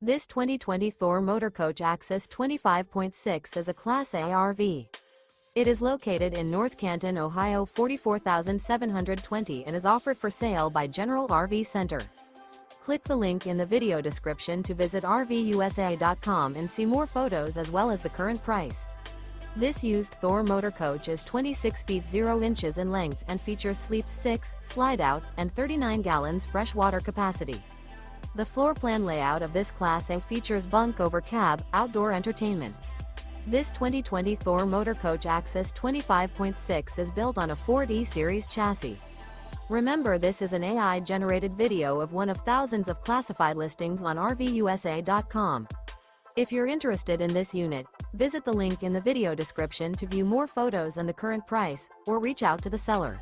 This 2020 Thor Motor Coach Axis 25.6 is a Class A RV. It is located in North Canton, Ohio 44,720 and is offered for sale by General RV Center. Click the link in the video description to visit RVUSA.com and see more photos as well as the current price. This used Thor Motor Coach is 26 feet 0 inches in length and features sleep 6, slide-out, and 39 gallons fresh water capacity. The floor plan layout of this Class A features Bunk Over Cab, outdoor entertainment. This 2020 Thor Motor Coach Axis 25.6 is built on a Ford E-Series chassis. Remember, this is an AI-generated video of one of thousands of classified listings on RVUSA.com. If you're interested in this unit, visit the link in the video description to view more photos and the current price, or reach out to the seller.